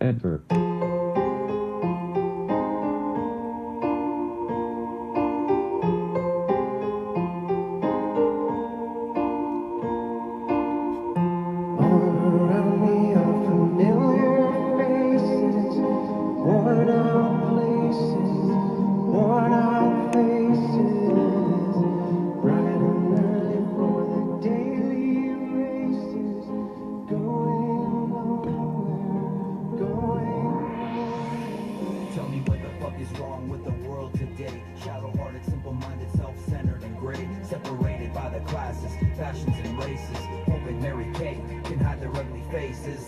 Enter.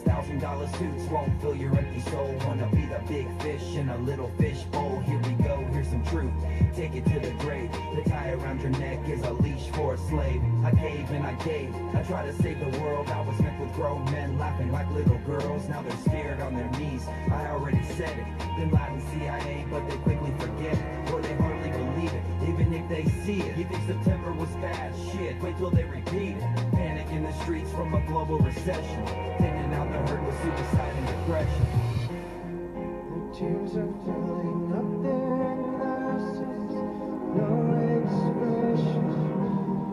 $1,000 suits won't fill your empty soul. Wanna be the big fish in a little fish bowl. Here we go, here's some truth. Take it to the grave. The tie around your neck is a leash for a slave. I gave and I gave. I tried to save the world. I was met with grown men laughing like little girls. Now they're scared on their knees. I already said it. Bin Laden, CIA, but they quickly forget it. Or they hardly believe it, even if they see it. You think September was bad? Shit, wait till they repeat it. Panic in the streets from a global recession. Thinning out the herd with suicide and depression. The tears are filling up their glasses. No expression,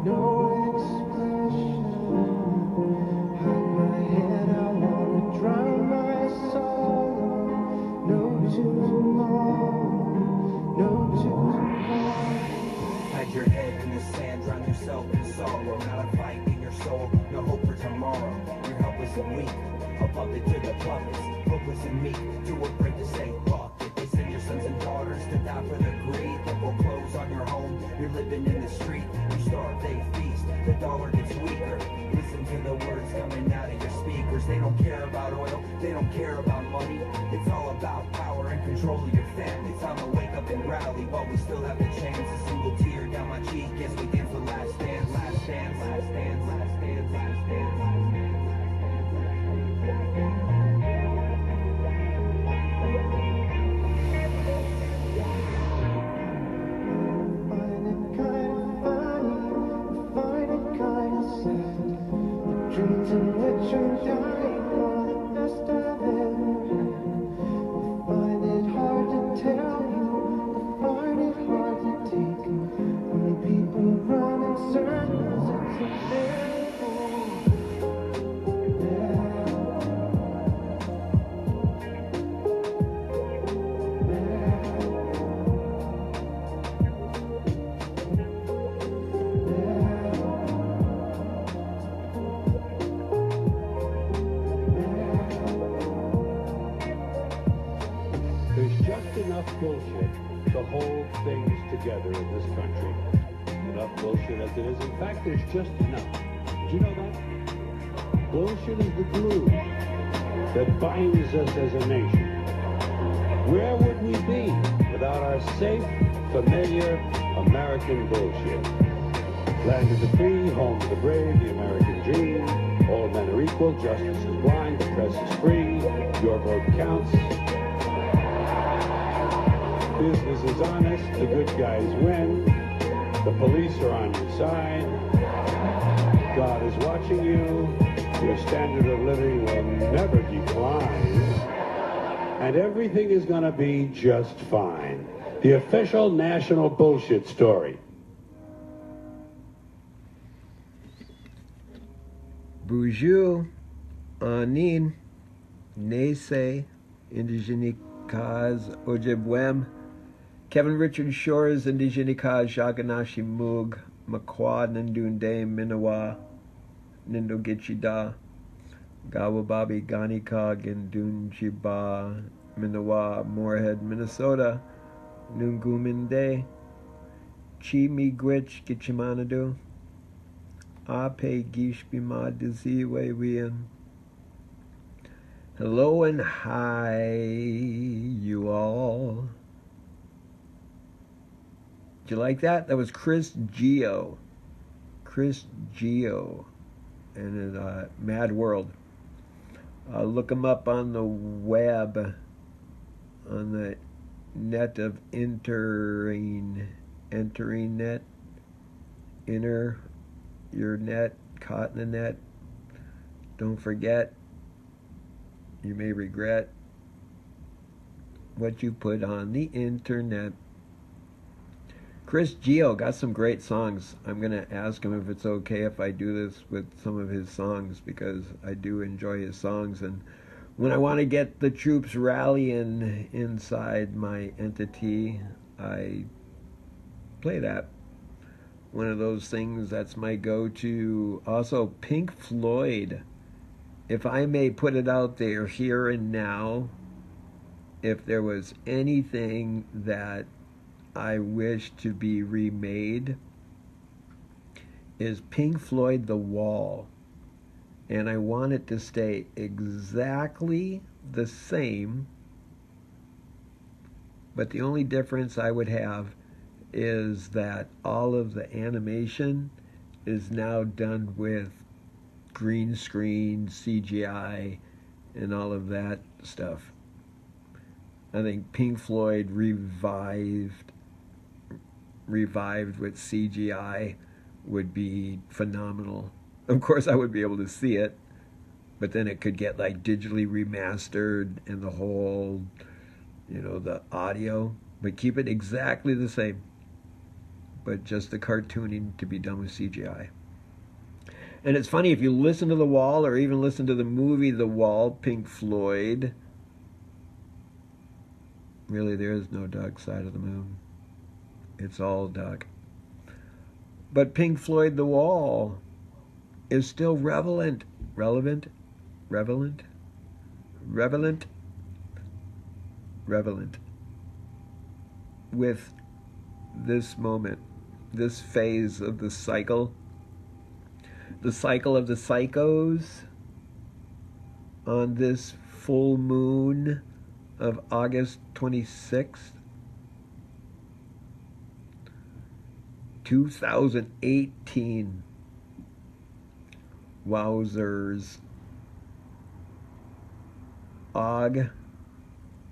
no expression. Hide my head, I wanna drown my sorrow. No tomorrow, no tomorrow. Hide your head in the sand, drown yourself in sorrow. Not a fight in your soul, no hope for tomorrow. You're helpless and weak, a puppet to the puppets. Hopeless and meek, too afraid to say fuck it. They send your sons and daughters to die for their greed. They foreclose on your home, you're living in the street. You starve, they feast, the dollar gets weaker. Listen to the words coming out of your speakers. They don't care about oil, they don't care about money. It's all about power and control of your family. Time to wake up and rally while we still have the chance. A single tear down my cheek as we dance the last dance, last dance, last dance, last dance, last dance, last dance. Dreams in which you're dying are the best I've ever had. I find it hard to tell you, I find it hard to take. When people run in circles, it's unbearable. There's just enough bullshit to hold things together in this country. Enough bullshit as it is. In fact, there's just enough. Did you know that? Bullshit is the glue that binds us as a nation. Where would we be without our safe, familiar American bullshit? Land of the free, home of the brave, the American dream. All men are equal, justice is blind, the press is free, your vote counts. Business is honest, the good guys win, the police are on your side, God is watching you, your standard of living will never decline, and everything is going to be just fine. The official national bullshit story. Bonjour, Anin, NeSe, Indigenicas, Ojibwem, Kevin Richard Shores, Indigenica, Jaganashi Moog, Makwa, Nandunde, Minawa, Nindogichida, Gawababi, Ganika, Gindunjiba, Minawa, Moorhead, Minnesota, Nunguminde, Chi Miigwich, Gichimanadu, Ape Gishbima Diziwe Wian. Hello and hi, you all. Did you like that? That was Chris Geo. Chris Geo and Mad World. Look him up on the web, on the net of entering net, enter your net, caught in the net. Don't forget, you may regret what you put on the internet. Chris Geo got some great songs. I'm going to ask him if it's okay if I do this with some of his songs, because I do enjoy his songs. And when I want to get the troops rallying inside my entity, I play that. One of those things that's my go-to. Also, Pink Floyd. If I may put it out there here and now, if there was anything that I wish to be remade, is Pink Floyd The Wall. And I want it to stay exactly the same, but the only difference I would have is that all of the animation is now done with green screen, CGI, and all of that stuff. I think Pink Floyd revived with CGI would be phenomenal. Of course, I would be able to see it, but then it could get like digitally remastered and the whole, the audio, but keep it exactly the same, but just the cartooning to be done with CGI. And it's funny, if you listen to The Wall or even listen to the movie The Wall, Pink Floyd, really there is no dark side of the moon. It's all dark. But Pink Floyd The Wall is still relevant with this moment, this phase of the cycle of the psychos on this full moon of August 26th, 2018. Wowzers. I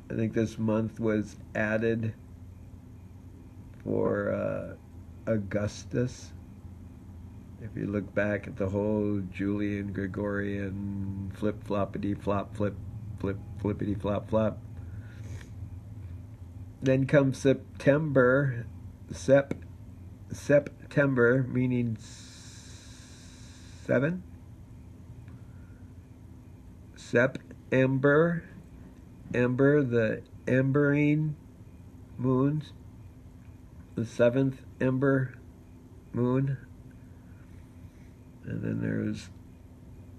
think this month was added for Augustus. If you look back at the whole Julian Gregorian flip-floppity flop flip flippity flop flop. Then comes September, September meaning 7. September, ember, the embering moons, the 7th ember moon. And then there's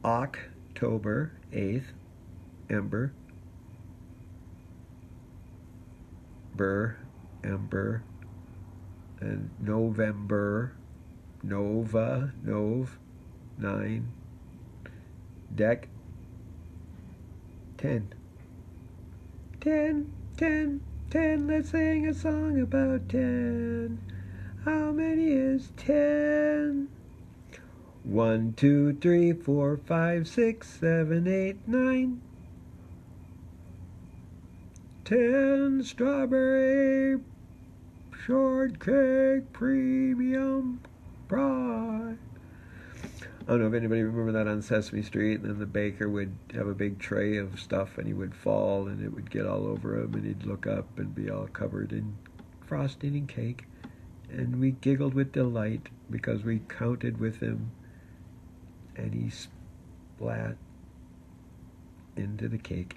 October, 8th ember, ember, and November, Nova, 9, Dec, 10. 10, let's sing a song about 10. How many is 10? 1, 2, 3, 4, 5, 6, 7, 8, 9. 10 strawberry shortcake premium pie. I don't know if anybody remember that on Sesame Street, and then the baker would have a big tray of stuff and he would fall and it would get all over him and he'd look up and be all covered in frosting and cake, and we giggled with delight because we counted with him and he splat into the cake.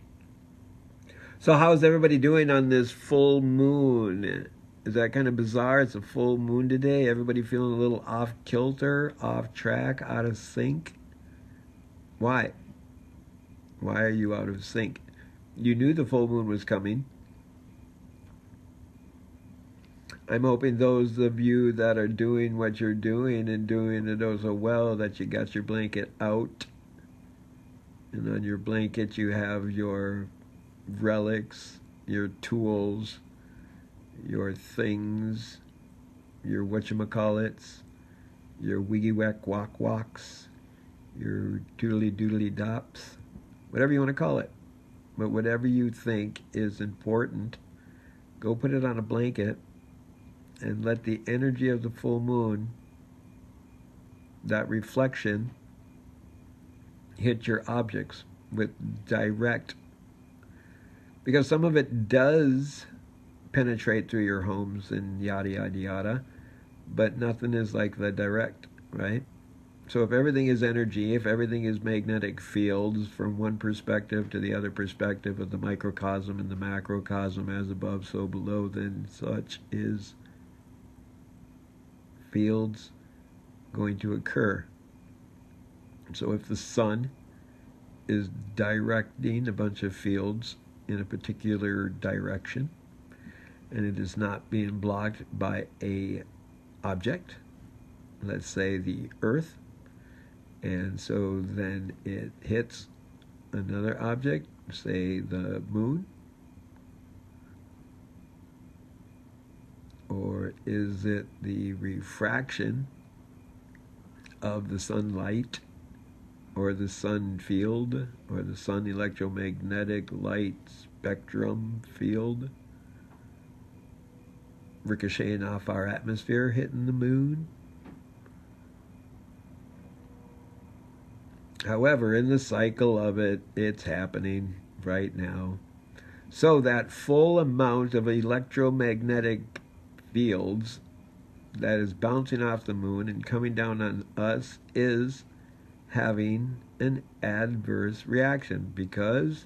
So how's everybody doing on this full moon? Is that kind of bizarre? It's a full moon today. Everybody feeling a little off kilter, off track, out of sync? Why? Why are you out of sync? You knew the full moon was coming. I'm hoping those of you that are doing what you're doing and doing it so well that you got your blanket out. And on your blanket you have your relics, your tools, your things, your whatchamacallits, your wiggy whack walk walks, your doodly doodly dops, whatever you want to call it. But whatever you think is important, go put it on a blanket and let the energy of the full moon, that reflection, hit your objects with direct Because some of it does penetrate through your homes and yada, yada, yada, but nothing is like the direct, right? So if everything is energy, if everything is magnetic fields from one perspective to the other perspective of the microcosm and the macrocosm, as above, so below, then such is fields going to occur. So if the sun is directing a bunch of fields in a particular direction, and it is not being blocked by a object, let's say the earth, and so then it hits another object, say the moon, or is it the refraction of the sunlight, or the sun field, or the sun electromagnetic light spectrum field ricocheting off our atmosphere, hitting the moon? However, in the cycle of it, it's happening right now. So that full amount of electromagnetic fields that is bouncing off the moon and coming down on us is having an adverse reaction, because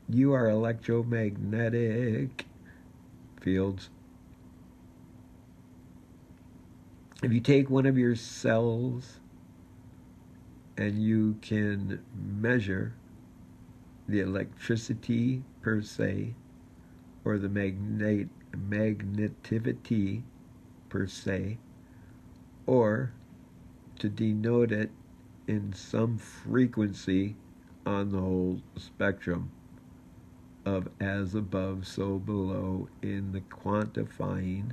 you are electromagnetic fields. If you take one of your cells and you can measure the electricity per se, or the magnetivity per se, or to denote it in some frequency on the whole spectrum of as above, so below, in the quantifying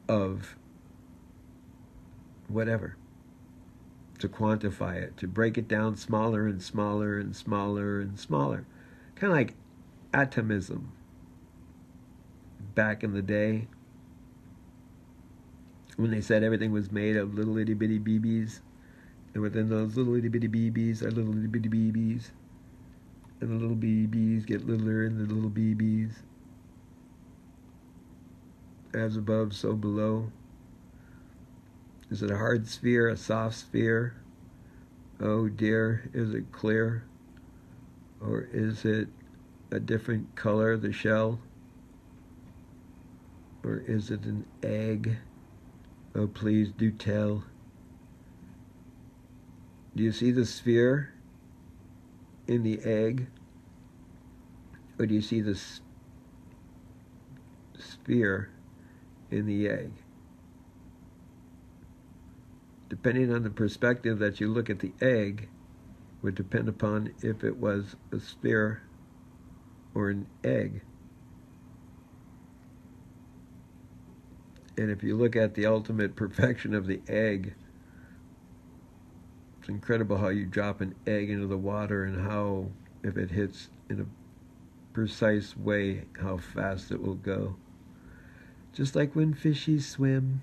of whatever, to quantify it, to break it down smaller and smaller and smaller and smaller. Kind of like atomism back in the day, when they said everything was made of little itty bitty BBs, and within those little itty bitty BBs are little itty bitty BBs, and the little BBs get littler and the little BBs. As above, so below. Is it a hard sphere, a soft sphere? Oh dear, is it clear? Or is it a different color, the shell? Or is it an egg? Oh, please do tell. Do you see the sphere in the egg? Or do you see the sphere in the egg? Depending on the perspective that you look at the egg, would depend upon if it was a sphere or an egg. And if you look at the ultimate perfection of the egg, it's incredible how you drop an egg into the water and how, if it hits in a precise way, how fast it will go. Just like when fishies swim.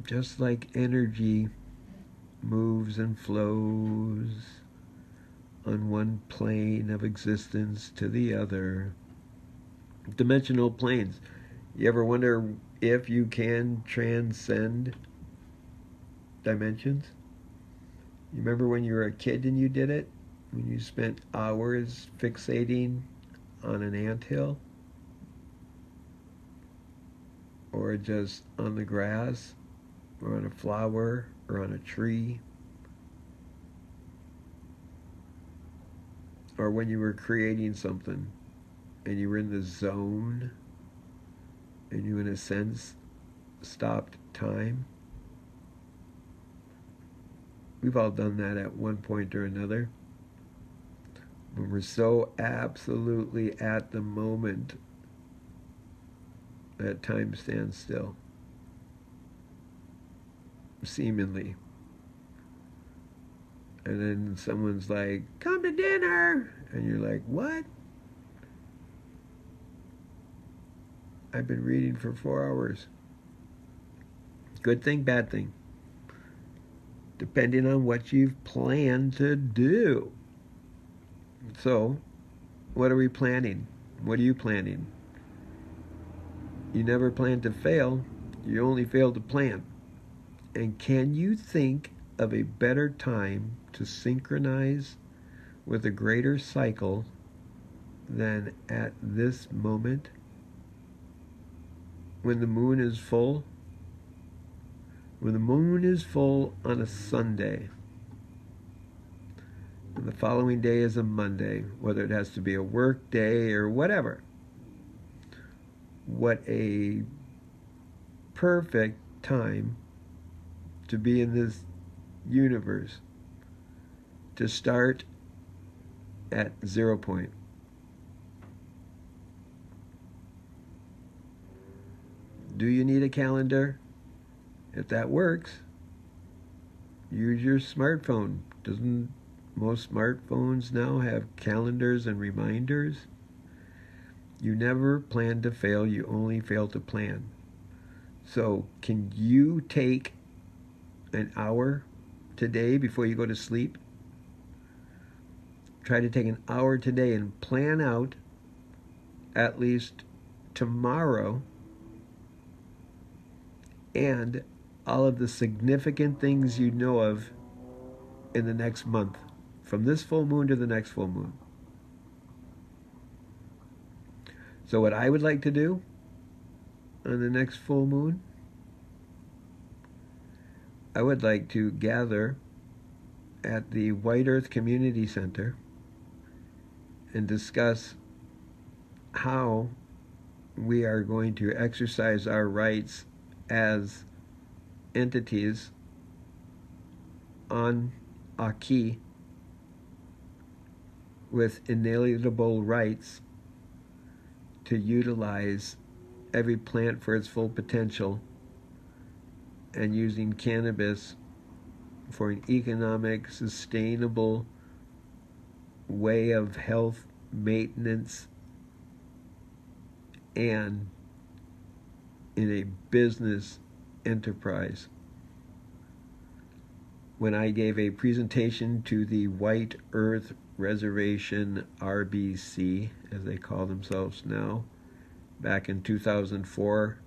Just like energy moves and flows on one plane of existence to the other. Dimensional planes. You ever wonder if you can transcend dimensions? You remember when you were a kid and you did it? When you spent hours fixating on an anthill? Or just on the grass? Or on a flower? Or on a tree? Or when you were creating something and you were in the zone and you, in a sense, stopped time? We've all done that at one point or another. When we're so absolutely at the moment that time stands still. Seemingly. And then someone's like, "Come to dinner!" And you're like, "What? I've been reading for 4 hours." Good thing, bad thing. Depending on what you've planned to do. So, what are we planning? What are you planning? You never plan to fail. You only fail to plan. And can you think of a better time to synchronize with a greater cycle than at this moment? When the moon is full? When the moon is full on a Sunday, and the following day is a Monday, whether it has to be a work day or whatever. What a perfect time to be in this universe, to start at 0 point. Do you need a calendar? If that works, use your smartphone. Doesn't most smartphones now have calendars and reminders? You never plan to fail, you only fail to plan. So, can you take an hour today before you go to sleep? Try to take an hour today and plan out at least tomorrow and all of the significant things you know of in the next month, from this full moon to the next full moon. So what I would like to do on the next full moon, I would like to gather at the White Earth Community Center and discuss how we are going to exercise our rights as entities on Aki with inalienable rights to utilize every plant for its full potential, and using cannabis for an economic, sustainable way of health maintenance and in a business enterprise. When I gave a presentation to the White Earth Reservation RBC, as they call themselves now, back in 2004,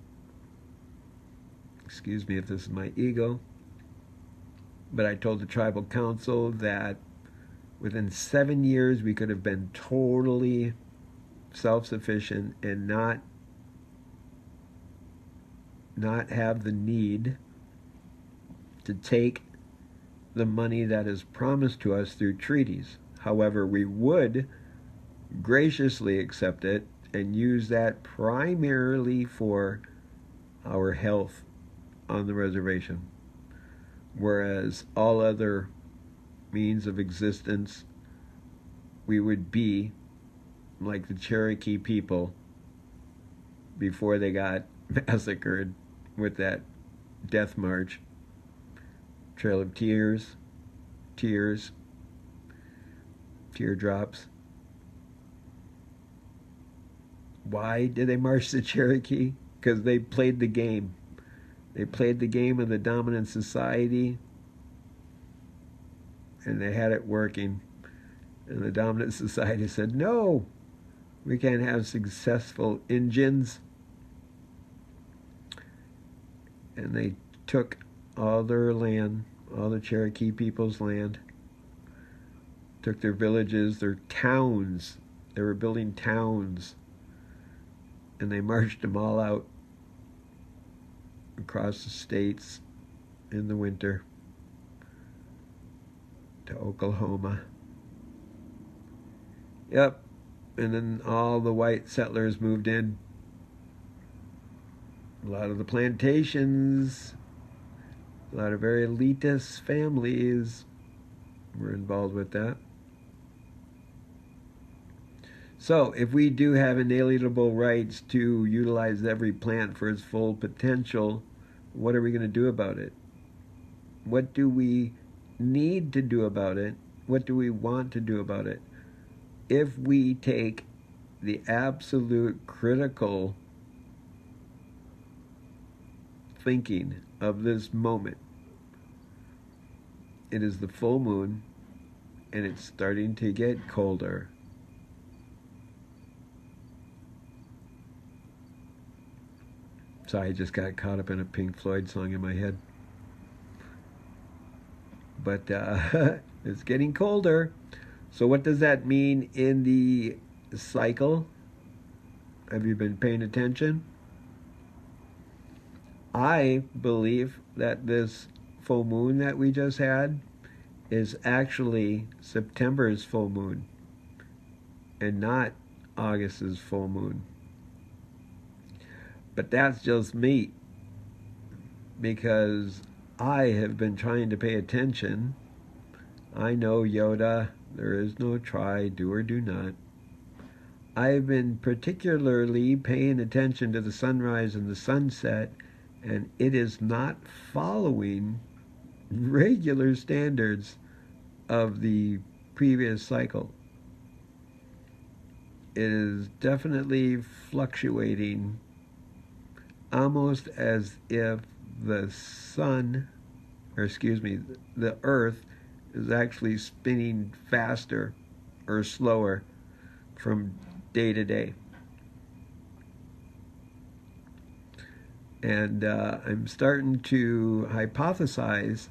excuse me if this is my ego, but I told the tribal council that within 7 years we could have been totally self-sufficient and not have the need to take the money that is promised to us through treaties. However, we would graciously accept it and use that primarily for our health on the reservation, whereas all other means of existence, we would be like the Cherokee people before they got massacred with that death march. Trail of tears, teardrops. Why did they march the Cherokee? Because they played the game. They played the game of the dominant society, and they had it working. And the dominant society said, no, we can't have successful Indians. And they took all their land, all the Cherokee people's land, took their villages, their towns. They were building towns, and they marched them all out across the states in the winter to Oklahoma. Yep, and then all the white settlers moved in. A lot of the plantations, a lot of very elitist families were involved with that. So, if we do have inalienable rights to utilize every plant for its full potential, what are we going to do about it? What do we need to do about it? What do we want to do about it? If we take the absolute critical thinking of this moment. It is the full moon, and it's starting to get colder. Sorry, I just got caught up in a Pink Floyd song in my head. But it's getting colder. So what does that mean in the cycle? Have you been paying attention? I believe that this full moon that we just had is actually September's full moon and not August's full moon. But that's just me, because I have been trying to pay attention. I know, Yoda, there is no try, do or do not. I've been particularly paying attention to the sunrise and the sunset, and it is not following regular standards of the previous cycle. It is definitely fluctuating, almost as if the the Earth is actually spinning faster or slower from day to day. And I'm starting to hypothesize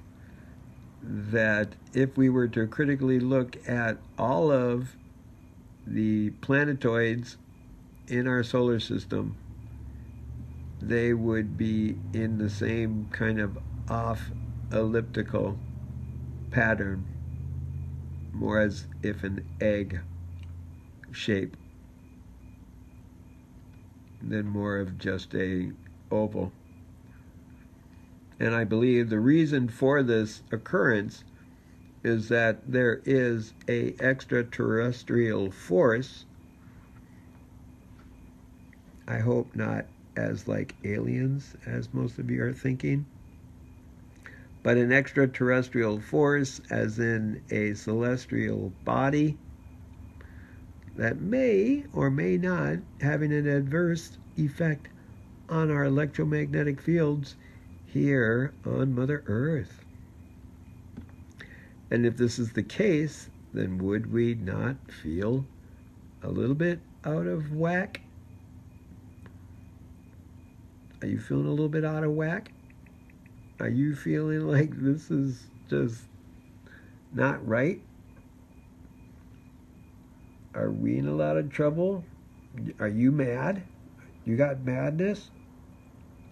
that if we were to critically look at all of the planetoids in our solar system, they would be in the same kind of off elliptical pattern, more as if an egg shape than more of just a oval. And I believe the reason for this occurrence is that there is a extraterrestrial force. I hope not as like aliens, as most of you are thinking, but an extraterrestrial force as in a celestial body that may or may not having an adverse effect on our electromagnetic fields here on Mother Earth. And if this is the case, then would we not feel a little bit out of whack? Are you feeling a little bit out of whack? Are you feeling like this is just not right? Are we in a lot of trouble? Are you mad? You got madness?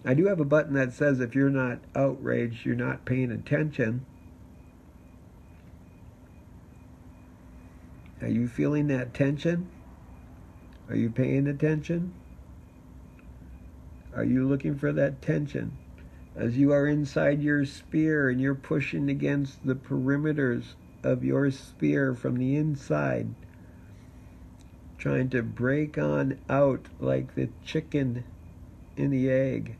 I do have a button that says if you're not outraged, you're not paying attention. Are you feeling that tension? Are you paying attention? Are you looking for that tension? As you are inside your sphere and you're pushing against the perimeters of your sphere from the inside, trying to break on out like the chicken in the egg.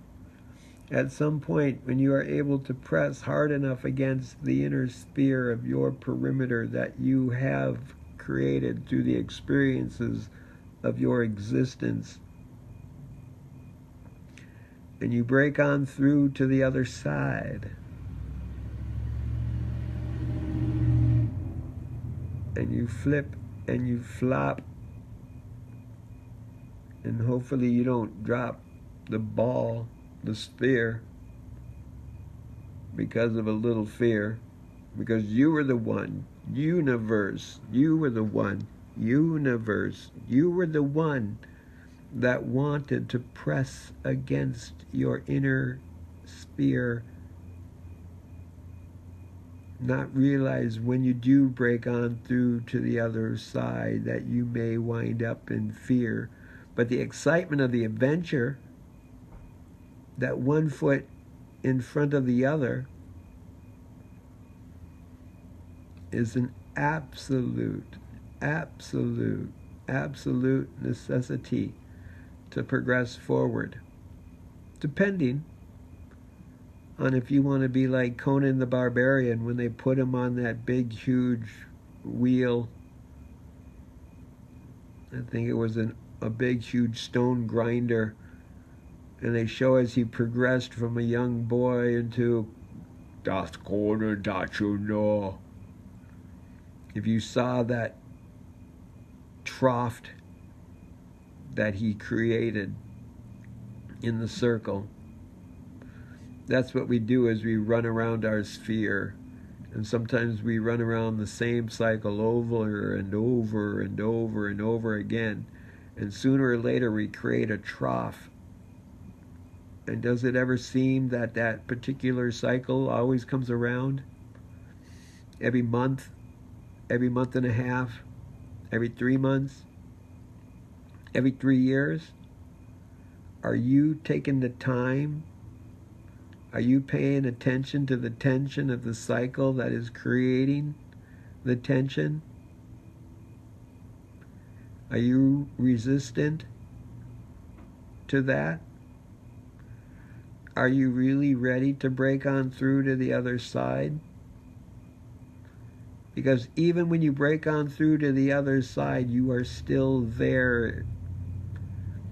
At some point, when you are able to press hard enough against the inner sphere of your perimeter that you have created through the experiences of your existence, and you break on through to the other side, and you flip and you flop, and hopefully you don't drop the ball, the sphere, because of a little fear, because you were the one, universe, you were the one, universe, you were the one that wanted to press against your inner sphere, not realize when you do break on through to the other side that you may wind up in fear. But the excitement of the adventure, that one foot in front of the other, is an absolute necessity to progress forward, depending on if you want to be like Conan the Barbarian when they put him on that big huge wheel. I think it was a big huge stone grinder, And they show as he progressed from a young boy into das Corner that you know. If you saw that trough that he created in the circle, that's what we do as we run around our sphere. And sometimes we run around the same cycle over and over and over and over again. And sooner or later we create a trough. And does it ever seem that that particular cycle always comes around? Every month and a half, every 3 months, every 3 years? Are you taking the time? Are you paying attention to the tension of the cycle that is creating the tension? Are you resistant to that? Are you really ready to break on through to the other side? Because even when you break on through to the other side, you are still there.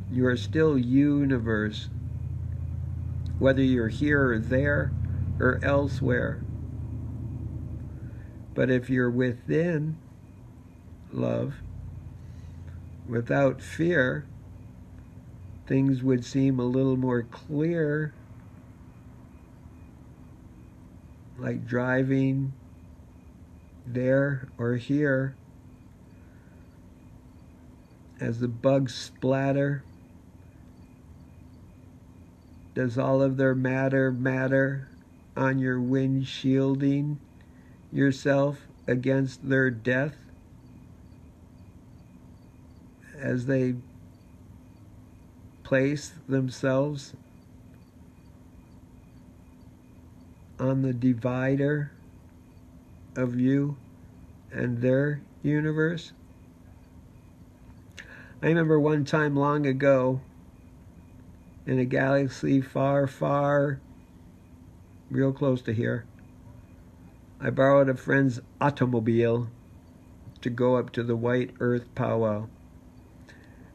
You are still universe. Whether you're here or there or elsewhere. But if you're within love, without fear, things would seem a little more clear, like driving there or here as the bugs splatter. Does all of their matter on your windshielding yourself against their death as they place themselves on the divider of you and their universe? I remember one time long ago, in a galaxy far, far, real close to here, I borrowed a friend's automobile to go up to the White Earth powwow.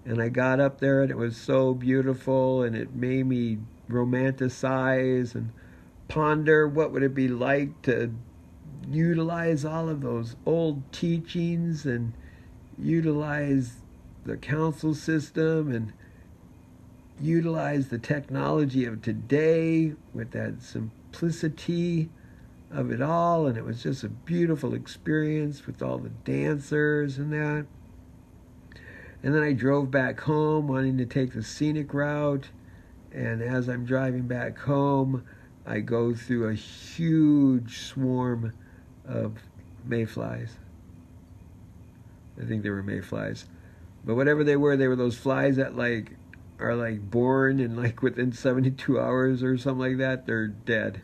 And I got up there and it was so beautiful, and it made me romanticize and ponder what would it be like to utilize all of those old teachings and utilize the council system and utilize the technology of today with that simplicity of it all. And it was just a beautiful experience with all the dancers and that. And then I drove back home wanting to take the scenic route. And as I'm driving back home, I go through a huge swarm of mayflies. I think they were mayflies. But whatever they were those flies that are born and within 72 hours or something like that. They're dead.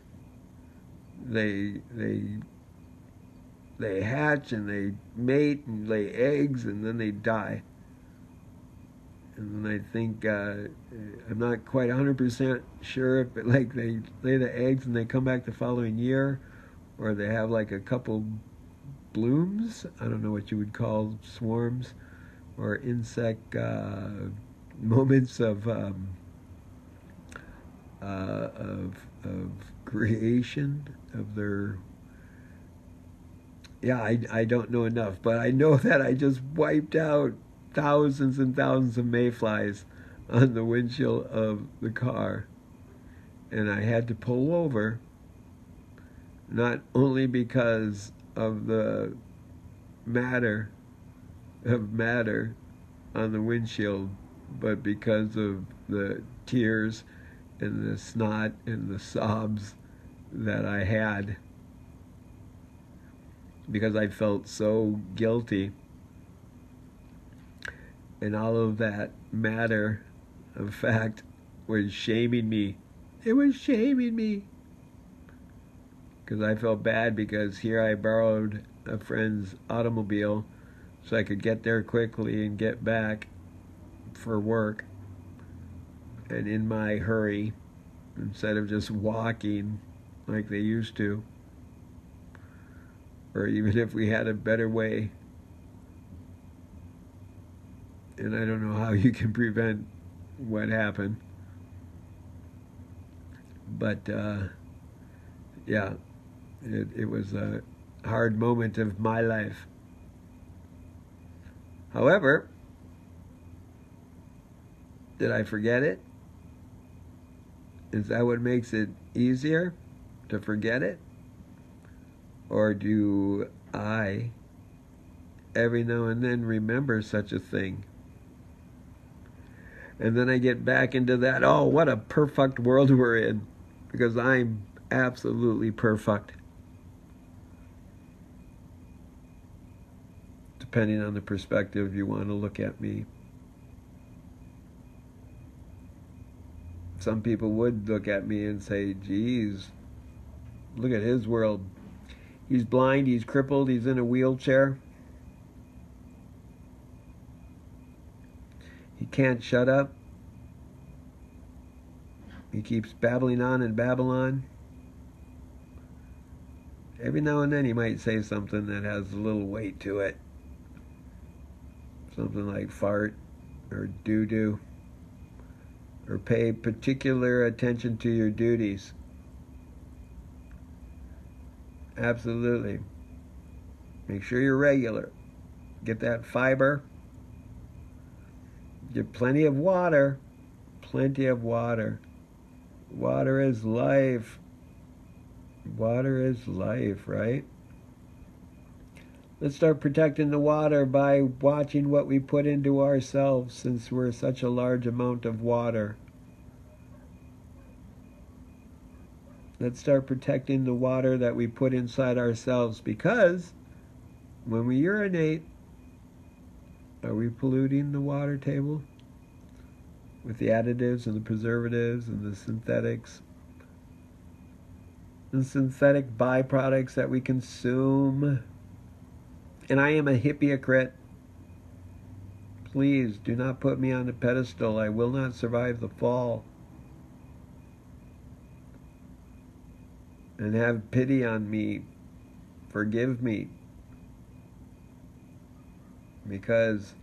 They hatch and they mate and lay eggs and then they die. And then I think I'm not quite 100% sure if they lay the eggs and they come back the following year, or they have a couple blooms. I don't know what you would call swarms or insect moments of creation of their. Yeah, I don't know enough, but I know that I just wiped out thousands and thousands of mayflies on the windshield of the car, and I had to pull over, not only because of the matter on the windshield, but because of the tears and the snot and the sobs that I had, because I felt so guilty. And all of that matter of fact was shaming me. It was shaming me. Because I felt bad, because here I borrowed a friend's automobile so I could get there quickly and get back for work. And in my hurry, instead of just walking like they used to, or even if we had a better way, and I don't know how you can prevent what happened, But yeah, it was a hard moment of my life. However, did I forget it? Is that what makes it easier to forget it? Or do I every now and then remember such a thing? And then I get back into that, oh, what a perfect world we're in, because I'm absolutely perfect. Depending on the perspective you want to look at me. Some people would look at me and say, geez, look at his world. He's blind, he's crippled, he's in a wheelchair. He can't shut up. He keeps babbling on and babble on. Every now and then he might say something that has a little weight to it. Something like fart or doo-doo. Or pay particular attention to your duties. Absolutely. Make sure you're regular. Get that fiber. Get plenty of water. Plenty of water. Water is life. Water is life, right? Let's start protecting the water by watching what we put into ourselves, since we're such a large amount of water. Let's start protecting the water that we put inside ourselves, because when we urinate, are we polluting the water table with the additives and the preservatives and the synthetics? The synthetic byproducts that we consume. And I am a hypocrite. Please do not put me on a pedestal. I will not survive the fall. And have pity on me. Forgive me. Because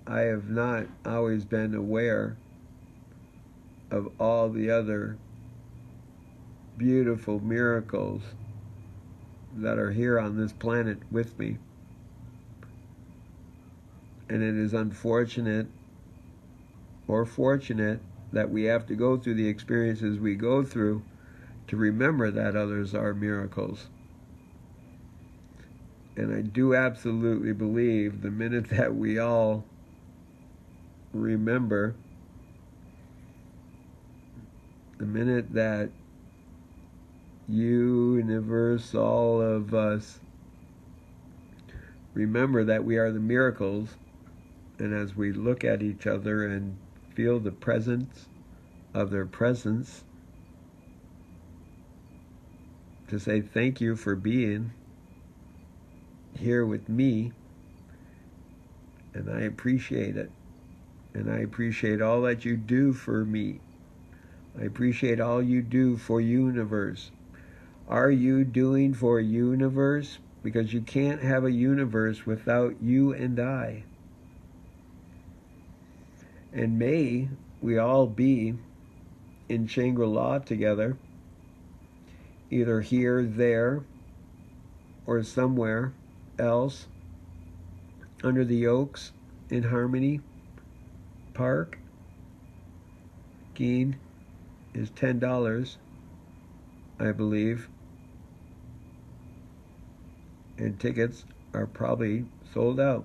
I have not always been aware of all the other beautiful miracles that are here on this planet with me. And it is unfortunate or fortunate that we have to go through the experiences we go through to remember that others are miracles. And I do absolutely believe the minute that we all remember, the minute that universe, all of us, remember that we are the miracles, and as we look at each other and feel the presence of their presence, to say thank you for being here with me, and I appreciate it. And I appreciate all that you do for me. I appreciate all you do for universe. Are you doing for universe? Because you can't have a universe without you and I. And may we all be in Shangri-La together, either here, there, or somewhere else, under the oaks in Harmony Park. Keen is $10, I believe, and tickets are probably sold out.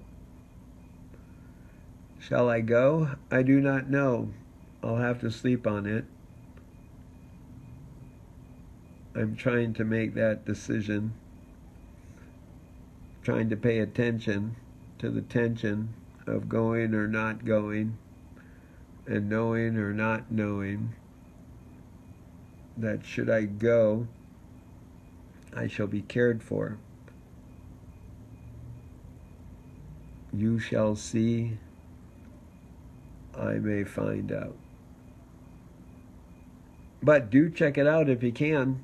Shall I go? I do not know. I'll have to sleep on it. I'm trying to make that decision, trying to pay attention to the tension of going or not going, and knowing or not knowing that should I go, I shall be cared for. You shall see, I may find out. But do check it out if you can.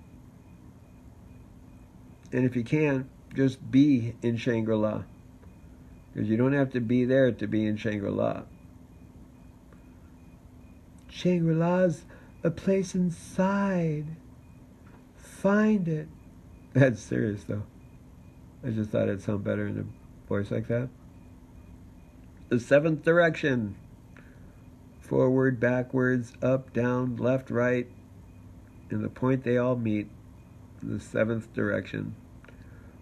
And if you can't, just be in Shangri-La. Because you don't have to be there to be in Shangri-La. Shangri-La's a place inside. Find it. That's serious, though. I just thought it'd sound better in a voice like that. The seventh direction. Forward, backwards, up, down, left, right, and the point they all meet. The seventh direction.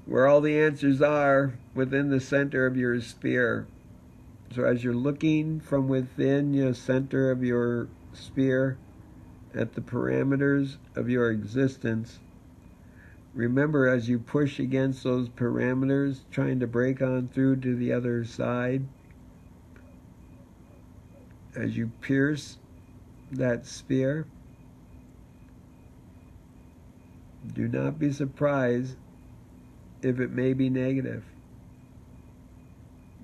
Where all the answers are within the center of your sphere. So as you're looking from within the center of your sphere at the parameters of your existence, remember, as you push against those parameters, trying to break on through to the other side, as you pierce that sphere, do not be surprised if it may be negative,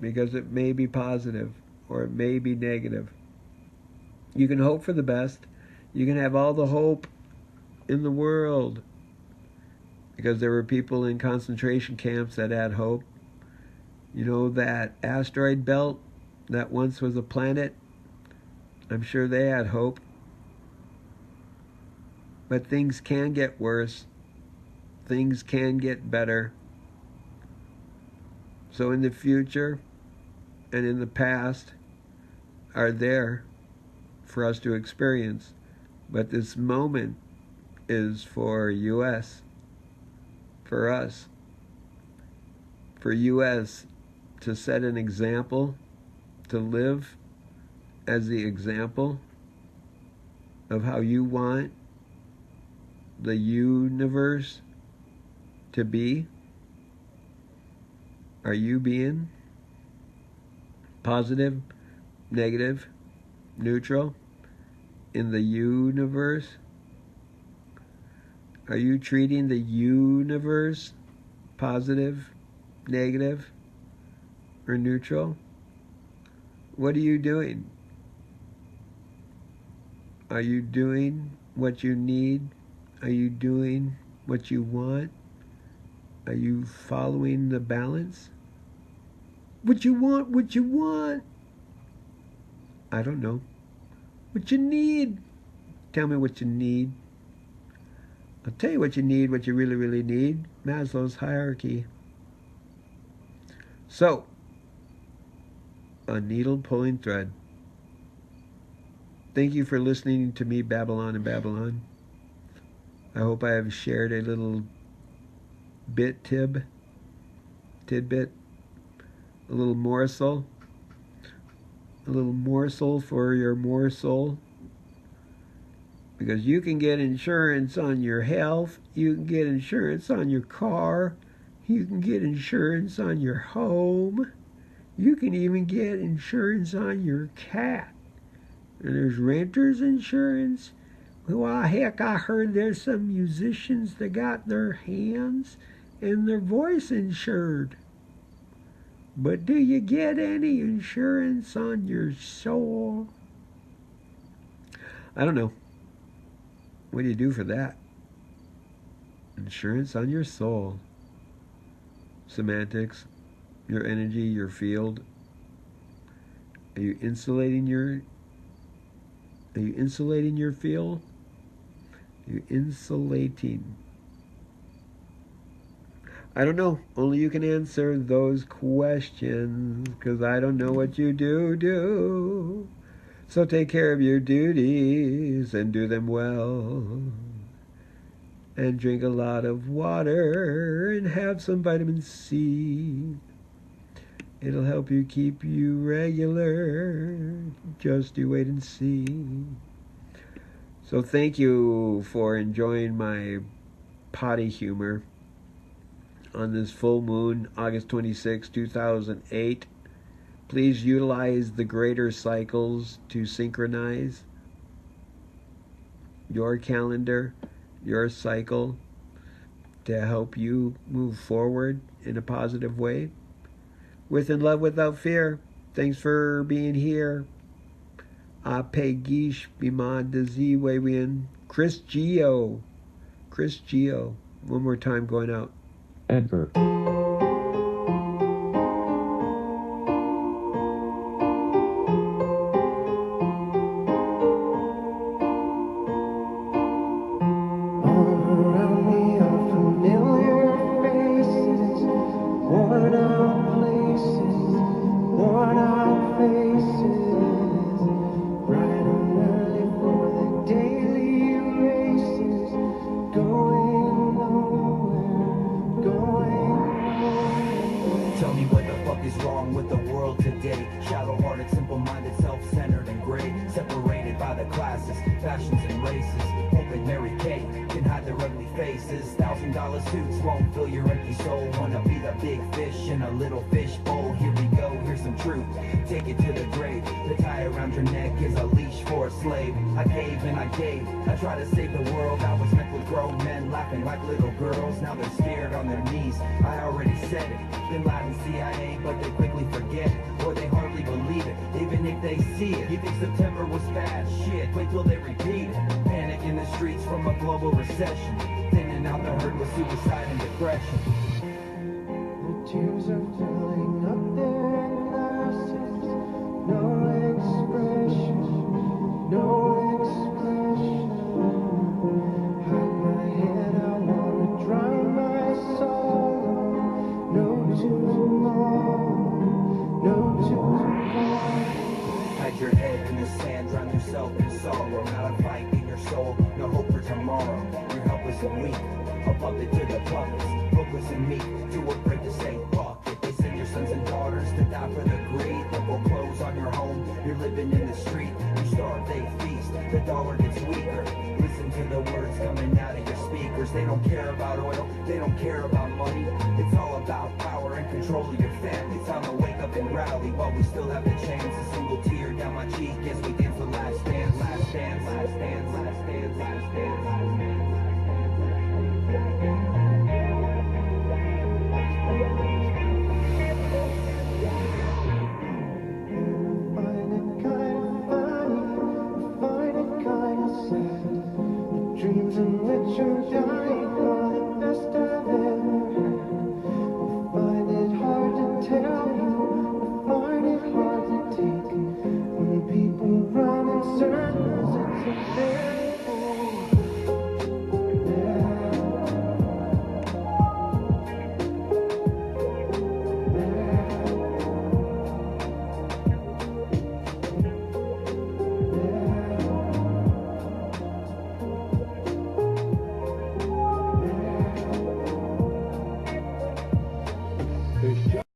because it may be positive or it may be negative. You can hope for the best. You can have all the hope in the world, because there were people in concentration camps that had hope. You know, that asteroid belt that once was a planet, I'm sure they had hope. But things can get worse. Things can get better. So in the future and in the past are there for us to experience. But this moment is for U.S., for us, for U.S. to set an example, to live as the example of how you want the universe to be. Are you being positive, negative, neutral in the universe? Are you treating the universe positive, negative, or neutral? What are you doing? Are you doing what you need? Are you doing what you want? Are you following the balance? What you want? I don't know. What you need? Tell me what you need. I'll tell you what you need, what you really, really need. Maslow's hierarchy. So, a needle pulling thread. Thank you for listening to me babble on and babble. I hope I have shared a little tidbit, a little morsel for your morsel. Because you can get insurance on your health, you can get insurance on your car, you can get insurance on your home, you can even get insurance on your cat. And there's renter's insurance. Well, heck, I heard there's some musicians that got their hands and their voice insured. But do you get any insurance on your soul? I don't know. What do you do for that? Insurance on your soul. Semantics, your energy, your field. Are you insulating your field? Are you insulating? I don't know. Only you can answer those questions, because I don't know what you do. So take care of your duties and do them well. And drink a lot of water and have some vitamin C. It'll help you keep you regular. Just you wait and see. So thank you for enjoying my potty humor on this full moon, August 26, 2008. Please utilize the greater cycles to synchronize your calendar, your cycle, to help you move forward in a positive way. With in love, without fear. Thanks for being here. Pegish Biman Dazi Wewin. Chris Geo. One more time going out. Edgar. of classes, fashions and races. Hoping Mary Kay can hide their ugly faces. $1,000 suits won't fill your empty soul. Wanna be the big fish in a little fish bowl. Here we go, here's some truth, take it to the grave. The tie around your neck is a leash for a slave. I gave and I gave, I try to save the world. I was met with grown men laughing like little girls. Now they're scared on their knees, I already said it. Bin Laden, CIA, but they quickly forget, or they hardly believe it, even if they see it. You think September was bad? Shit, wait till they repeat it. Panic in the streets from a global recession, thinning out the herd with suicide and depression. The tears are filling up their glasses. No expression, no expression. Hide my head, I wanna drown my sorrow. No tomorrow, no tomorrow. Hide your head in the sand, drown yourself in sorrow. Not a fight in your soul, no hope for tomorrow. You're helpless and weak, a puppet to the puppets. Hopeless and meek, too afraid to say fuck it. They send your sons and daughters to die for the greed. The foreclose on your home, you're living in the street. You starve, they feast, the dollar gets weaker. Listen to the words coming out of your speakers. They don't care about oil, they don't care about money. It's all about power and control of your family. Time to wake up and rally while we still have the chance. A single tear down my cheek as we dance the last